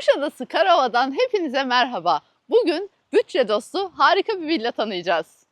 Kuşadası Karaova'dan hepinize merhaba. Bugün bütçe dostu harika bir villa tanıyacağız.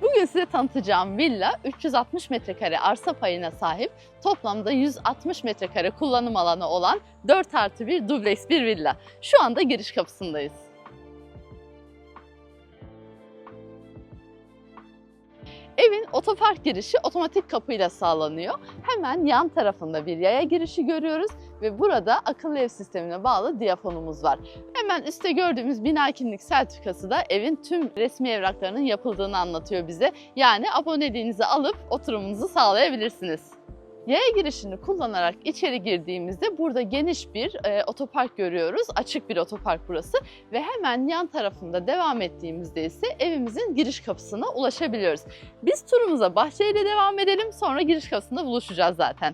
Bugün size tanıtacağım villa 360 metrekare arsa payına sahip, toplamda 160 metrekare kullanım alanı olan 4+1 dubleks bir villa. Şu anda giriş kapısındayız. Evin otopark girişi otomatik kapıyla sağlanıyor. Hemen yan tarafında bir yaya girişi görüyoruz ve burada akıllı ev sistemine bağlı diyafonumuz var. Hemen üstte gördüğümüz bina kimlik sertifikası da evin tüm resmi evraklarının yapıldığını anlatıyor bize. Yani aboneliğinizi alıp oturumunuzu sağlayabilirsiniz. Yaya girişini kullanarak içeri girdiğimizde burada geniş bir otopark görüyoruz. Açık bir otopark burası ve hemen yan tarafında devam ettiğimizde ise evimizin giriş kapısına ulaşabiliyoruz. Biz turumuza bahçeyle devam edelim, sonra giriş kapısında buluşacağız zaten.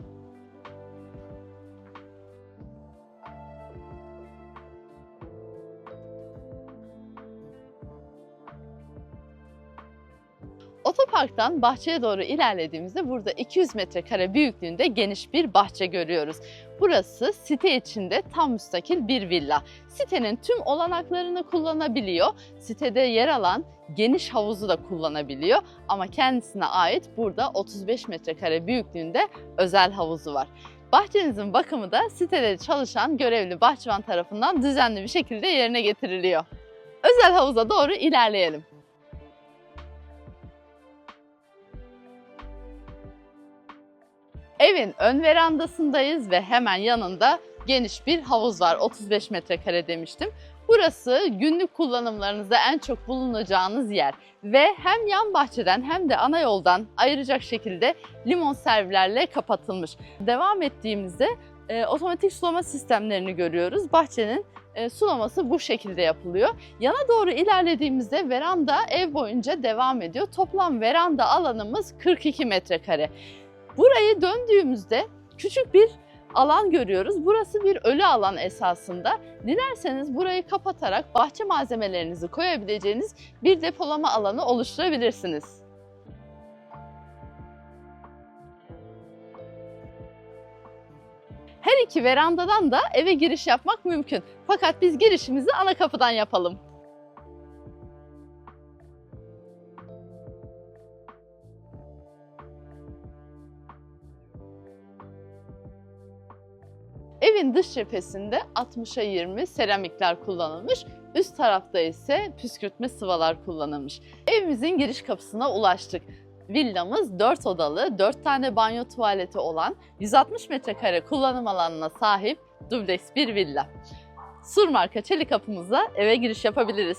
Otoparktan bahçeye doğru ilerlediğimizde burada 200 metrekare büyüklüğünde geniş bir bahçe görüyoruz. Burası site içinde tam müstakil bir villa. Sitenin tüm olanaklarını kullanabiliyor. Sitede yer alan geniş havuzu da kullanabiliyor. Ama kendisine ait burada 35 metrekare büyüklüğünde özel havuzu var. Bahçenizin bakımı da sitede çalışan görevli bahçıvan tarafından düzenli bir şekilde yerine getiriliyor. Özel havuza doğru ilerleyelim. Evin ön verandasındayız ve hemen yanında geniş bir havuz var. 35 metrekare demiştim. Burası günlük kullanımlarınızda en çok bulunacağınız yer. Ve hem yan bahçeden hem de ana yoldan ayıracak şekilde limon servilerle kapatılmış. Devam ettiğimizde otomatik sulama sistemlerini görüyoruz. Bahçenin sulaması bu şekilde yapılıyor. Yana doğru ilerlediğimizde veranda ev boyunca devam ediyor. Toplam veranda alanımız 42 metrekare. Burayı döndüğümüzde küçük bir alan görüyoruz. Burası bir ölü alan esasında. Dilerseniz burayı kapatarak bahçe malzemelerinizi koyabileceğiniz bir depolama alanı oluşturabilirsiniz. Her iki verandadan da eve giriş yapmak mümkün. Fakat biz girişimizi ana kapıdan yapalım. Evin dış cephesinde 60'a 20 seramikler kullanılmış, üst tarafta ise püskürtme sıvalar kullanılmış. Evimizin giriş kapısına ulaştık. Villamız 4 odalı, 4 tane banyo tuvaleti olan 160 metrekare kullanım alanına sahip dubleks bir villa. Sur marka çelik kapımızla eve giriş yapabiliriz.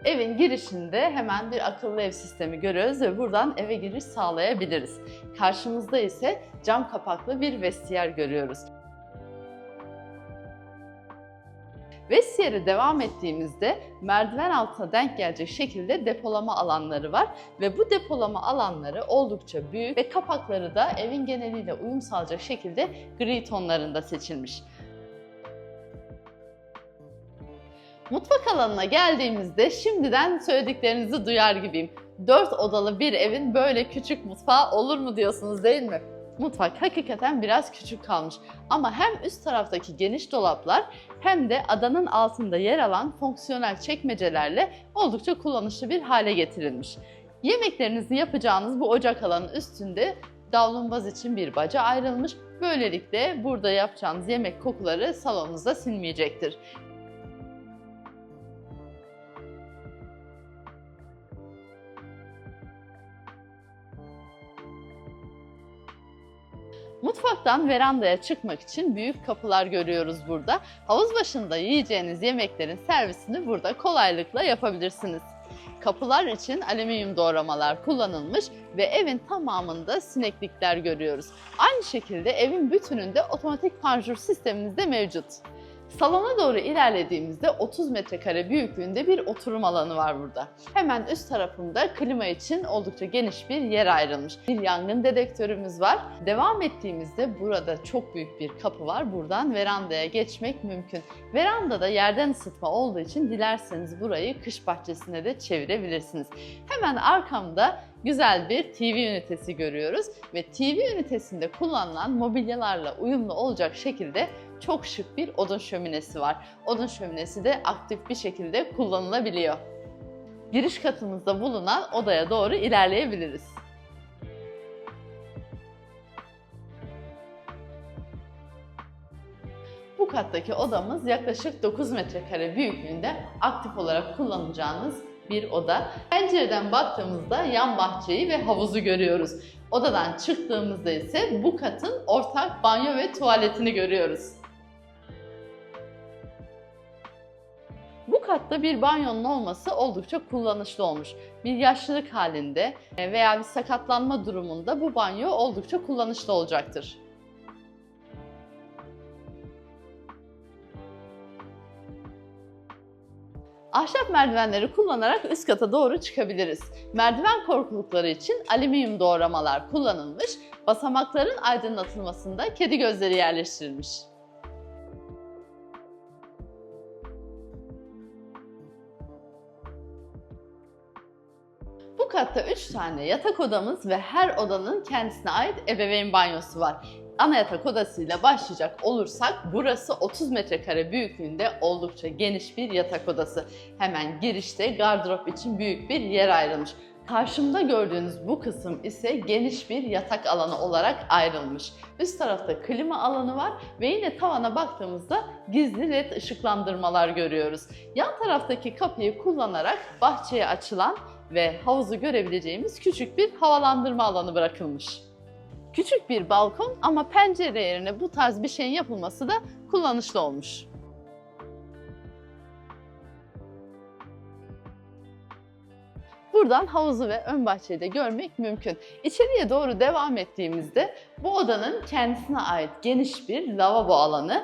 Evin girişinde hemen bir akıllı ev sistemi görüyoruz ve buradan eve giriş sağlayabiliriz. Karşımızda ise cam kapaklı bir vestiyer görüyoruz. Vestiyere devam ettiğimizde merdiven altına denk gelecek şekilde depolama alanları var ve bu depolama alanları oldukça büyük ve kapakları da evin geneliyle uyum sağlayacak şekilde gri tonlarında seçilmiş. Mutfak alanına geldiğimizde şimdiden söylediklerinizi duyar gibiyim. 4 odalı bir evin böyle küçük mutfağı olur mu diyorsunuz, değil mi? Mutfak hakikaten biraz küçük kalmış ama hem üst taraftaki geniş dolaplar hem de adanın altında yer alan fonksiyonel çekmecelerle oldukça kullanışlı bir hale getirilmiş. Yemeklerinizi yapacağınız bu ocak alanının üstünde davlumbaz için bir baca ayrılmış. Böylelikle burada yapacağınız yemek kokuları salonunuzda sinmeyecektir. Mutfaktan verandaya çıkmak için büyük kapılar görüyoruz burada. Havuz başında yiyeceğiniz yemeklerin servisini burada kolaylıkla yapabilirsiniz. Kapılar için alüminyum doğramalar kullanılmış ve evin tamamında sineklikler görüyoruz. Aynı şekilde evin bütününde otomatik panjur sistemimiz de mevcut. Salona doğru ilerlediğimizde 30 metrekare büyüklüğünde bir oturum alanı var burada. Hemen üst tarafında klima için oldukça geniş bir yer ayrılmış. Bir yangın dedektörümüz var. Devam ettiğimizde burada çok büyük bir kapı var. Buradan verandaya geçmek mümkün. Verandada yerden ısıtma olduğu için dilerseniz burayı kış bahçesine de çevirebilirsiniz. Hemen arkamda güzel bir TV ünitesi görüyoruz ve TV ünitesinde kullanılan mobilyalarla uyumlu olacak şekilde çok şık bir odun şöminesi var. Odun şöminesi de aktif bir şekilde kullanılabiliyor. Giriş katımızda bulunan odaya doğru ilerleyebiliriz. Bu kattaki odamız yaklaşık 9 metrekare büyüklüğünde aktif olarak kullanacağınız bir oda. Pencereden baktığımızda yan bahçeyi ve havuzu görüyoruz. Odadan çıktığımızda ise bu katın ortak banyo ve tuvaletini görüyoruz. Bu katta bir banyonun olması oldukça kullanışlı olmuş. Bir yaşlılık halinde veya bir sakatlanma durumunda bu banyo oldukça kullanışlı olacaktır. Ahşap merdivenleri kullanarak üst kata doğru çıkabiliriz. Merdiven korkulukları için alüminyum doğramalar kullanılmış, basamakların aydınlatılmasında kedi gözleri yerleştirilmiş. Bu katta 3 tane yatak odamız ve her odanın kendisine ait ebeveyn banyosu var. Ana yatak odasıyla başlayacak olursak burası 30 metrekare büyüklüğünde oldukça geniş bir yatak odası. Hemen girişte gardırop için büyük bir yer ayrılmış. Karşımda gördüğünüz bu kısım ise geniş bir yatak alanı olarak ayrılmış. Üst tarafta klima alanı var ve yine tavana baktığımızda gizli led ışıklandırmalar görüyoruz. Yan taraftaki kapıyı kullanarak bahçeye açılan ve havuzu görebileceğimiz küçük bir havalandırma alanı bırakılmış. Küçük bir balkon ama pencere yerine bu tarz bir şeyin yapılması da kullanışlı olmuş. Buradan havuzu ve ön bahçeyi de görmek mümkün. İçeriye doğru devam ettiğimizde bu odanın kendisine ait geniş bir lavabo alanı,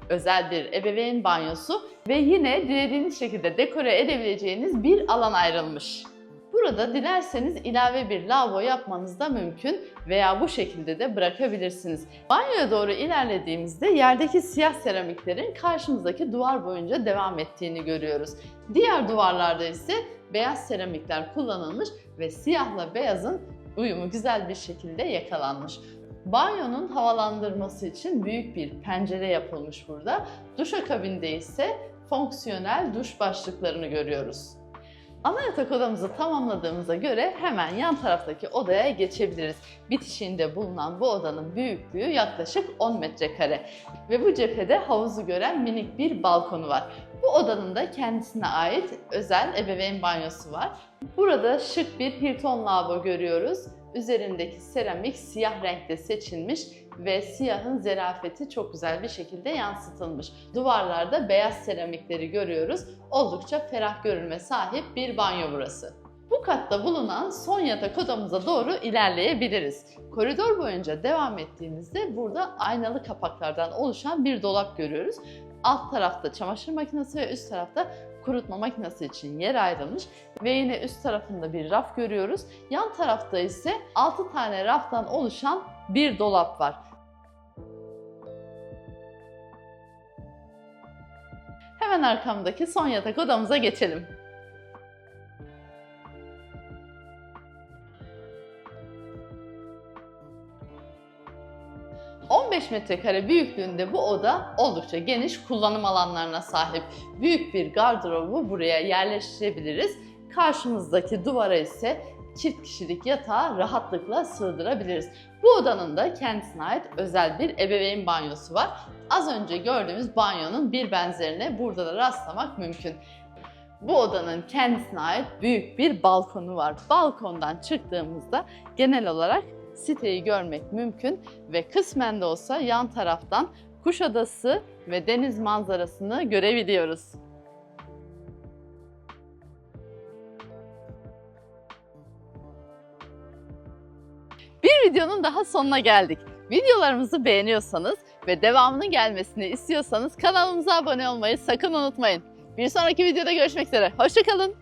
özel bir ebeveyn banyosu ve yine dilediğiniz şekilde dekore edebileceğiniz bir alan ayrılmış. Burada dilerseniz ilave bir lavabo yapmanız da mümkün veya bu şekilde de bırakabilirsiniz. Banyoya doğru ilerlediğimizde yerdeki siyah seramiklerin karşımızdaki duvar boyunca devam ettiğini görüyoruz. Diğer duvarlarda ise beyaz seramikler kullanılmış ve siyahla beyazın uyumu güzel bir şekilde yakalanmış. Banyonun havalandırması için büyük bir pencere yapılmış burada. Duşakabinde ise fonksiyonel duş başlıklarını görüyoruz. Ana yatak odamızı tamamladığımıza göre hemen yan taraftaki odaya geçebiliriz. Bitişiğinde bulunan bu odanın büyüklüğü yaklaşık 10 metrekare ve bu cephede havuzu gören minik bir balkonu var. Bu odanın da kendisine ait özel ebeveyn banyosu var. Burada şık bir Hilton lavabo görüyoruz. Üzerindeki seramik siyah renkte seçilmiş ve siyahın zerafeti çok güzel bir şekilde yansıtılmış. Duvarlarda beyaz seramikleri görüyoruz. Oldukça ferah görünüme sahip bir banyo burası. Bu katta bulunan son yatak odamıza doğru ilerleyebiliriz. Koridor boyunca devam ettiğimizde burada aynalı kapaklardan oluşan bir dolap görüyoruz. Alt tarafta çamaşır makinesi ve üst tarafta kurutma makinesi için yer ayrılmış ve yine üst tarafında bir raf görüyoruz. Yan tarafta ise 6 tane raftan oluşan bir dolap var. Hemen arkamdaki son yatak odamıza geçelim. ...15 metrekare büyüklüğünde bu oda oldukça geniş kullanım alanlarına sahip. Büyük bir gardırobu buraya yerleştirebiliriz. Karşımızdaki duvara ise çift kişilik yatağı rahatlıkla sığdırabiliriz. Bu odanın da kendisine ait özel bir ebeveyn banyosu var. Az önce gördüğümüz banyonun bir benzerine burada da rastlamak mümkün. Bu odanın kendisine ait büyük bir balkonu var. Balkondan çıktığımızda genel olarak siteyi görmek mümkün ve kısmen de olsa yan taraftan Kuşadası ve deniz manzarasını görebiliyoruz. Bir videonun daha sonuna geldik. Videolarımızı beğeniyorsanız ve devamının gelmesini istiyorsanız kanalımıza abone olmayı sakın unutmayın. Bir sonraki videoda görüşmek üzere. Hoşça kalın.